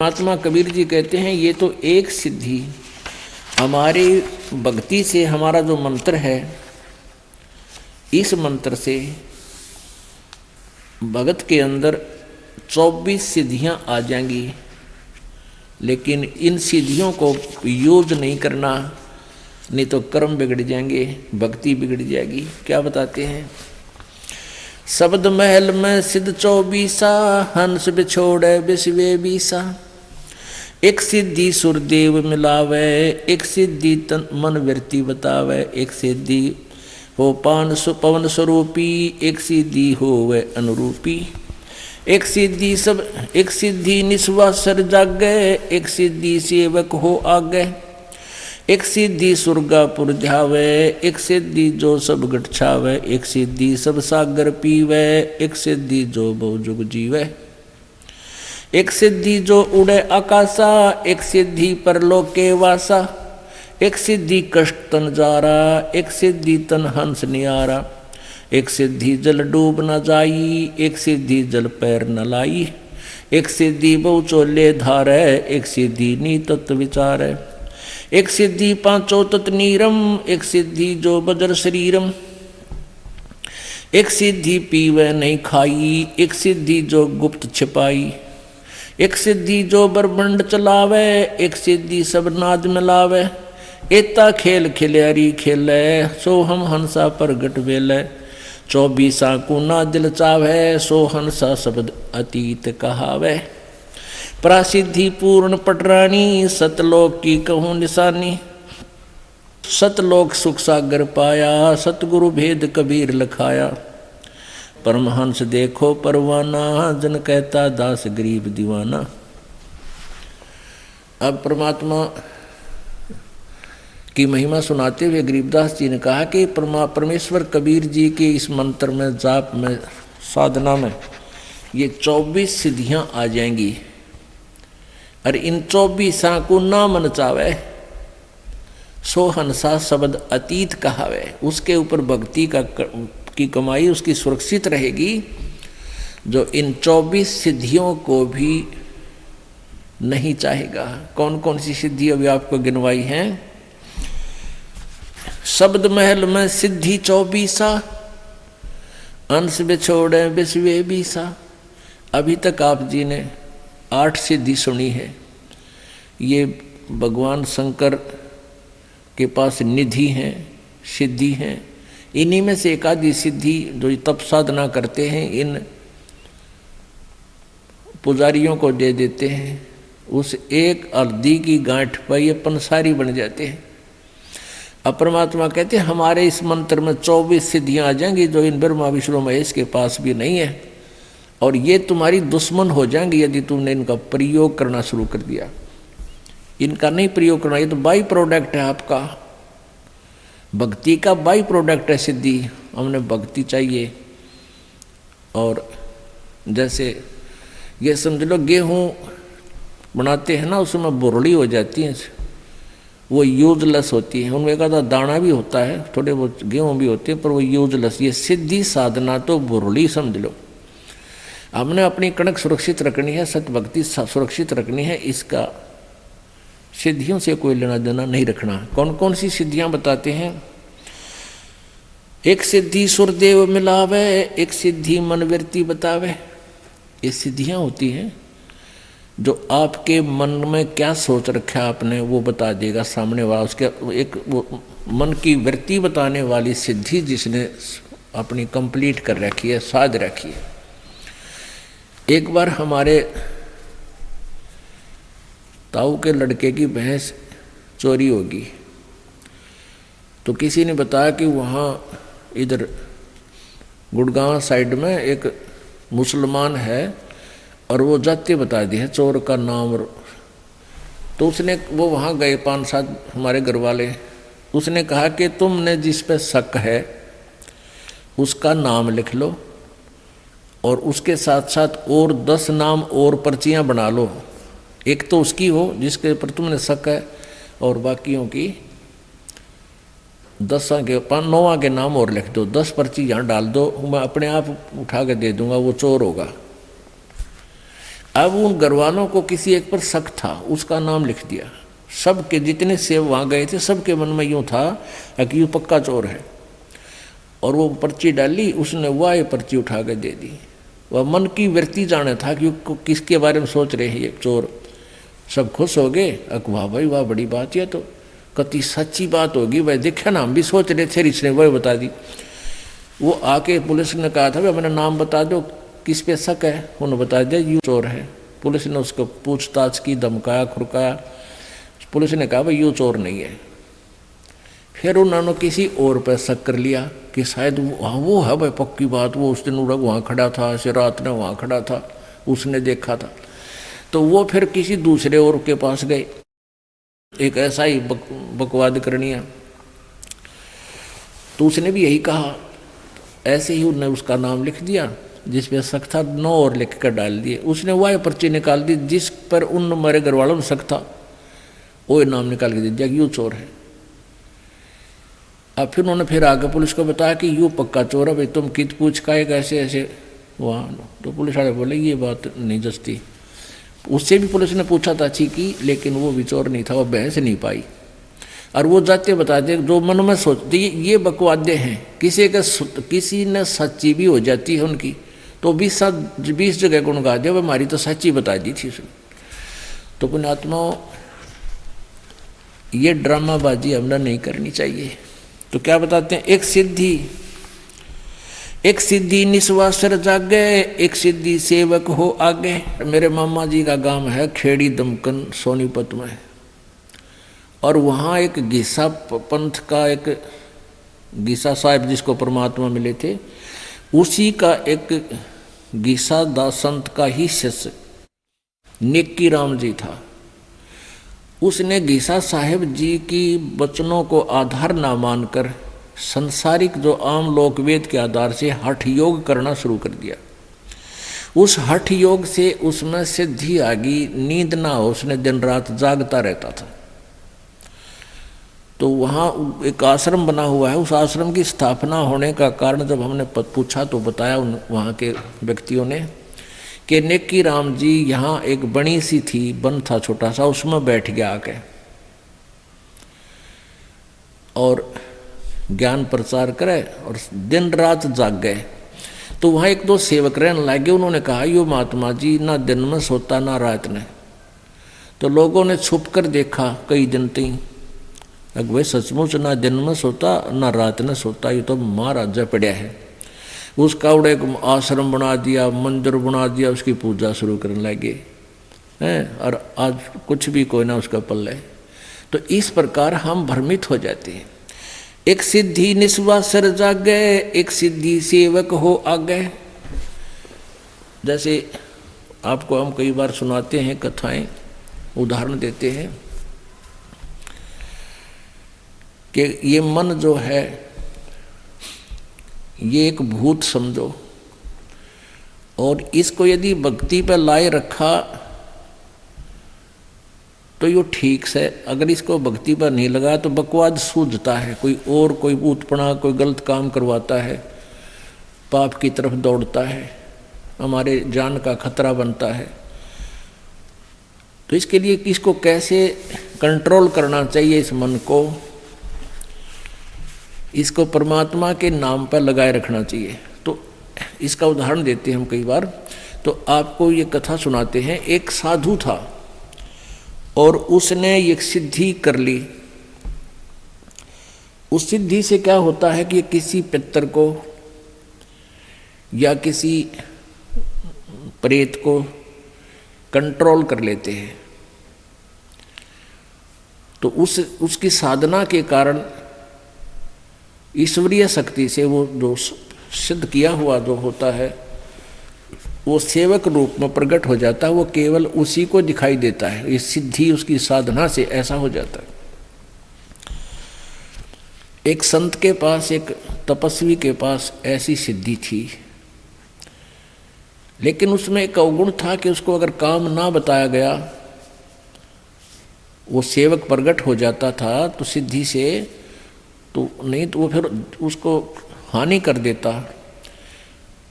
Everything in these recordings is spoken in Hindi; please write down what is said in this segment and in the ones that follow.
महात्मा कबीर जी कहते हैं ये तो एक सिद्धि हमारी भक्ति से, हमारा जो मंत्र है इस मंत्र से भगत के अंदर 24 सिद्धियां आ जाएंगी, लेकिन इन सिद्धियों को यूज नहीं करना, नहीं तो कर्म बिगड़ जाएंगे, भक्ति बिगड़ जाएगी। क्या बताते हैं? शब्द महल में सिद्ध 24, हंस बिछोड़े बिस्वे 20। एक सिद्धि सुरदेव मिलावे, एक सिद्धि तन मन वृत्ति बतावे, एक सिद्धि हो पवन स्वरूपी, एक सिद्धि हो वे अनुरूपी। एक सिद्धि निस्वासर जागे, एक सिद्धि सेवक हो आगे। एक सिद्धि सुरगापुर ध्यावे, एक सिद्धि जो सब गट छावे। एक सिद्धि सब सागर पीवे, एक सिद्धि जो बहु जुग जीवे। एक सिद्धि जो उड़े आकाशा, एक सिद्धि परलोके वासा। एक सिद्धि कष्ट तन जारा, एक सिद्धि तन हंस नियारा। एक सिद्धि जल डूब न जाई, एक सिद्धि जल पैर न लाई। एक सिद्धि बहु चोले धारे, एक सिद्धि नी तत्व विचारे। एक सिद्धि पांचों तत् नीरम, एक सिद्धि जो बजर शरीरम। एक सिद्धि पीवे नहीं खाई, एक सिद्धि जो गुप्त छिपाई। एक सिद्धि जो ब्रह्मंड चलावे, एक सिद्धि सब नाद मिलावे। एता खेल खिल्यारी खेले, सो हम हंसा प्रगट वेले। 24 को ना दिल चावे, सो हंसा शब्द अतीत कहावे। प्रासिद्धि पूर्ण पटरानी, सतलोक की कहूँ निशानी। सतलोक सुख सागर पाया, सतगुरु भेद कबीर लखाया। परमहंस देखो परवाना, जन कहता दास गरीब दीवाना। अब परमात्मा की महिमा सुनाते हुए गरीबदास जी ने कहा कि परमेश्वर कबीर जी के इस मंत्र में, जाप में, साधना में ये 24 सिद्धियां आ जाएंगी। और इन 24 को ना मन चावे, सो हंसा शब्द अतीत कहावे। उसके ऊपर भक्ति की कमाई उसकी सुरक्षित रहेगी, जो इन 24 सिद्धियों को भी नहीं चाहेगा। कौन कौन सी सिद्धि अभी आपको गिनवाई हैं? शब्द महल में सिद्धि 24, अंश बिछोड़े बिस्वे 20। अभी तक आप जी ने 8 सिद्धि सुनी है। ये भगवान शंकर के पास निधि हैं, सिद्धि हैं। इन्हीं में से एक आधी सिद्धि जो तप साधना करते हैं इन पुजारियों को दे देते हैं। उस एक अर्धी की गांठ पर ये पंसारी बन जाते हैं। अब परमात्मा कहते हैं हमारे इस मंत्र में 24 सिद्धियां आ जाएंगी, जो इन ब्रह्मा विष्णु महेश के पास भी नहीं है। और ये तुम्हारी दुश्मन हो जाएंगी यदि तुमने इनका प्रयोग करना शुरू कर दिया। इनका नहीं प्रयोग करना, ये तो बाई प्रोडक्ट है आपका, भक्ति का बाई प्रोडक्ट है सिद्धि। हमने भक्ति चाहिए। और जैसे ये समझ लो गेहूँ बनाते हैं ना, उसमें बुरड़ी हो जाती है, वो यूजलेस होती है। उनमें एक आधा दाना भी होता है, थोड़े बहुत गेहूँ भी होते हैं, पर वो यूजलेस। ये सिद्धि साधना तो बुरड़ी समझ लो। हमने अपनी कणक सुरक्षित रखनी है, सत भक्ति सुरक्षित रखनी है। इसका सिद्धियों से कोई लेना देना नहीं रखना। कौन कौन सी सिद्धियां बताते हैं? एक सिद्धि सुरदेव मिलावे, एक सिद्धि मनवृत्ति बतावे। ये सिद्धियां होती हैं जो आपके मन में क्या सोच रखा है आपने, वो बता देगा सामने वाला। उसके एक वो मन की वृत्ति बताने वाली सिद्धि जिसने अपनी कंप्लीट कर रखी है, साध रखी है। एक बार हमारे ताऊ के लड़के की भैंस चोरी होगी, तो किसी ने बताया कि वहाँ इधर गुड़गांव साइड में एक मुसलमान है और वो जाति बता दी है चोर का नाम। तो उसने वो वहाँ गए 5-7 हमारे घर वाले। उसने कहा कि तुमने जिस पे शक है उसका नाम लिख लो और उसके साथ साथ और 10 नाम और पर्चियाँ बना लो। एक तो उसकी हो जिसके ऊपर तुमने शक है और बाकियों की 10 के 9 के नाम और लिख दो। 10 पर्ची यहाँ डाल दो, मैं अपने आप उठा के दे दूंगा, वो चोर होगा। अब उन घरवालों को किसी एक पर शक था, उसका नाम लिख दिया। सबके जितने सेव वहाँ गए थे सबके मन में यूँ था कि यूँ पक्का चोर है। और वो पर्ची डाली, उसने वह ये पर्ची उठा कर दे दी। वह मन की वृत्ति जाने था कि किसके बारे में सोच रहे हैं ये चोर। सब खुश हो गए, वाह भाई वाह, बड़ी बात है, तो कति सच्ची बात होगी भाई, देखा ना हम भी सोच रहे थे, इसने वह बता दी। वो आके पुलिस ने कहा था भाई अपना नाम बता दो, किस पे शक है, उन्होंने बता दिया यूँ चोर है। पुलिस ने उसको पूछताछ की, धमकाया खुरकाया। पुलिस ने कहा भाई यूँ चोर नहीं है। फिर उन्होंने किसी और पर शक कर लिया कि शायद वो है भाई, पक्की बात, वो उस दिन वहाँ खड़ा था, ऐसे रात में वहाँ खड़ा था, उसने देखा था। तो वो फिर किसी दूसरे और के पास गए, एक ऐसा ही बकवाद करनिया, तो उसने भी यही कहा। ऐसे ही उन्होंने उसका नाम लिख दिया, जिस पे शक था 9 और लिख कर डाल दिए। उसने वह पर्ची निकाल दी जिस पर उन हमारे घर वालों में शक था, वो नाम निकाल के दे दिया कि यूँ चोर है। अब फिर उन्होंने फिर आगे पुलिस को बताया कि यूँ पक्का चोर है भाई, तुम कित पूछ का एक ऐसे ऐसे वहाँ। तो पुलिस वाले बोले ये बात नहीं जचती। उससे भी पुलिस ने पूछा था अच्छी की, लेकिन वो भी चोर नहीं था, वो बहस नहीं पाई। और वो जाते बताते जो मन में सोचते ये बकवादे हैं, किसी ने सच्ची भी हो जाती है उनकी, तो 20 जगह गुण गा दिया, हमारी तो सच्ची बता दी थी उसने। तो पुण्यात्माओं, ये ड्रामाबाजी हमने नहीं करनी चाहिए। तो क्या बताते हैं, एक सिद्धि निस्वासर जागे, एक सिद्धि सेवक हो आगे। मेरे मामा जी का गांव है खेड़ी दमकन सोनीपत में, और वहाँ एक गीसा पंथ का एक गीसा साहब जिसको परमात्मा मिले थे, उसी का एक गीसा दास संत का ही शिष्य नेक्की राम जी था। उसने गीसा साहेब जी की वचनों को आधार ना मानकर संसारिक जो आम लोकवेद के आधार से हठ योग करना शुरू कर दिया। उस हठ योग से उसमें सिद्धि आ गई, नींद ना हो, उसने दिन रात जागता रहता था। तो वहाँ एक आश्रम बना हुआ है, उस आश्रम की स्थापना होने का कारण जब हमने पूछा तो बताया वहाँ के व्यक्तियों ने कि नेक्की राम जी यहाँ एक बड़ी सी थी, वन था छोटा सा, उसमें बैठ गया आके और ज्ञान प्रचार करे और दिन रात जाग गए। तो वहाँ एक दो सेवक रहने लगे, उन्होंने कहा यो महात्मा जी ना दिन में सोता ना रात में। तो लोगों ने छुप कर देखा कई दिन तक, भाई सचमुच ना दिन में सोता ना रात में सोता, ये तो महाराजा पड़ा है। उसका उड़े एक आश्रम बना दिया, मंदिर बना दिया, उसकी पूजा शुरू करने लगे हैं, और आज कुछ भी कोई ना उसका पल्ले। तो इस प्रकार हम भ्रमित हो जाते हैं। एक सिद्धि निस्वासर जागे, एक सिद्धि सेवक हो आगे। जैसे आपको हम कई बार सुनाते हैं कथाएं, उदाहरण देते हैं कि ये मन जो है ये एक भूत समझो, और इसको यदि भक्ति पर लाए रखा तो ये ठीक से, अगर इसको भक्ति पर नहीं लगा तो बकवाद सूझता है, कोई भूतपना, कोई गलत काम करवाता है, पाप की तरफ दौड़ता है, हमारे जान का खतरा बनता है। तो इसके लिए इसको कैसे कंट्रोल करना चाहिए, इस मन को, इसको परमात्मा के नाम पर लगाए रखना चाहिए। तो इसका उदाहरण देते हैं हम कई बार। तो आपको ये कथा सुनाते हैं। एक साधु था और उसने एक सिद्धि कर ली। उस सिद्धि से क्या होता है कि किसी पितर को या किसी प्रेत को कंट्रोल कर लेते हैं। तो उसकी साधना के कारण ईश्वरीय शक्ति से वो जो सिद्ध किया हुआ जो होता है वो सेवक रूप में प्रकट हो जाता है, वो केवल उसी को दिखाई देता है। ये सिद्धि उसकी साधना से ऐसा हो जाता है। एक संत के पास, एक तपस्वी के पास ऐसी सिद्धि थी, लेकिन उसमें एक अवगुण था कि उसको अगर काम ना बताया गया, वो सेवक प्रकट हो जाता था तो सिद्धि से, तो नहीं तो वो फिर उसको हानि कर देता।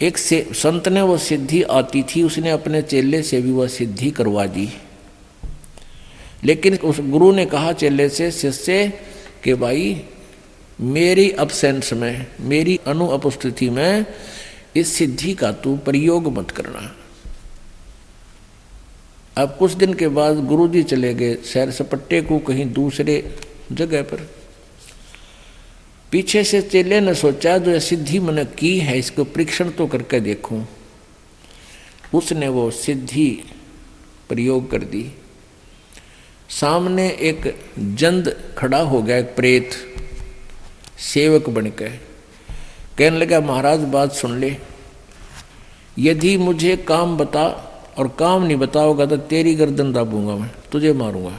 एक से संत ने वो सिद्धि आती थी, उसने अपने चेले से भी वह सिद्धि करवा दी। लेकिन उस गुरु ने कहा चेले से, शिष्य कि भाई मेरी अब्सेंस में, मेरी अनुपस्थिति में इस सिद्धि का तू प्रयोग मत करना। अब कुछ दिन के बाद गुरुजी चले गए सैर सपट्टे को कहीं दूसरे जगह पर। पीछे से चेले ने सोचा जो यह सिद्धि मैंने की है इसको परीक्षण तो करके देखूं। उसने वो सिद्धि प्रयोग कर दी। सामने एक जंद खड़ा हो गया, एक प्रेत सेवक बनकर कहने लगा, महाराज बात सुन ले, यदि मुझे काम बता और काम नहीं बताओगा तो तेरी गर्दन दाबूंगा, मैं तुझे मारूंगा।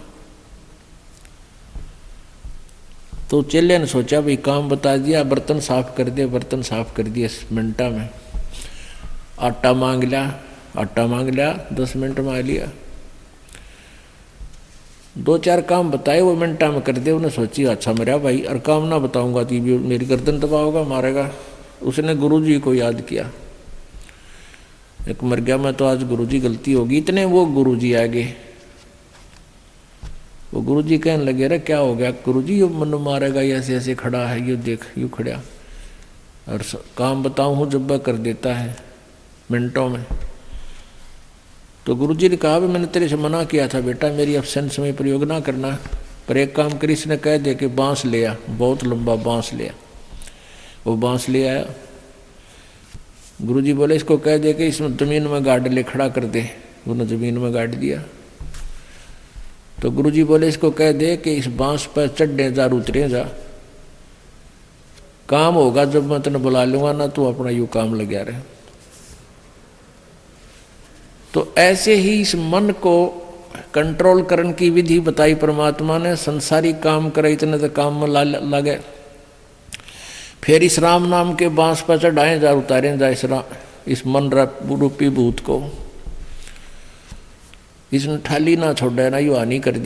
तो चेले ने सोचा भाई काम बता दिया, बर्तन साफ कर दे। बर्तन साफ कर दिए मिनटा में। आटा मांग लिया, 10 मिनट में आ लिया। 2-4 काम बताए वो मिनटा में कर दे। उन्हें सोची अच्छा मेरा भाई, और काम ना बताऊंगा तो भी मेरी गर्दन दबाओगा, मारेगा। उसने गुरुजी को याद किया, एक मर गया मैं तो आज गुरुजी गलती होगी। इतने वो गुरुजी आ गए। वो गुरुजी कहने लगे, अरे क्या हो गया गुरुजी, ये मन मारेगा, ये ऐसे ऐसे खड़ा है, ये देख यूँ खड़ा, और काम बताऊँ हूँ जब वह कर देता है मिनटों में। तो गुरुजी ने कहा, मैंने तेरे से मना किया था बेटा, मेरी एब्सेंस में प्रयोग ना करना, पर एक काम करी, इसने कह दे कि बांस ले आ, बहुत लंबा बांस ले आ। वो बांस ले आया। गुरुजी बोले इसको कह दे कि इसमें जमीन में गाड़ ले, खड़ा कर दे। उन्होंने जमीन में गाड़ दिया। तो गुरुजी बोले इसको कह दे कि इस बांस पर चढ़े जा, उतरे जा, काम होगा जब मैं तेने बुला लूंगा ना, तू अपना यूं काम लगा रहे। तो ऐसे ही इस मन को कंट्रोल करने की विधि बताई परमात्मा ने। संसारी काम करे इतने तो काम में लगे। फिर इस राम नाम के बांस पर चढ़ाए जा, उतारे जा इस मन रूपी भूत को। इसने ठाली ना छोड़ा ना, यू हानि कर दी।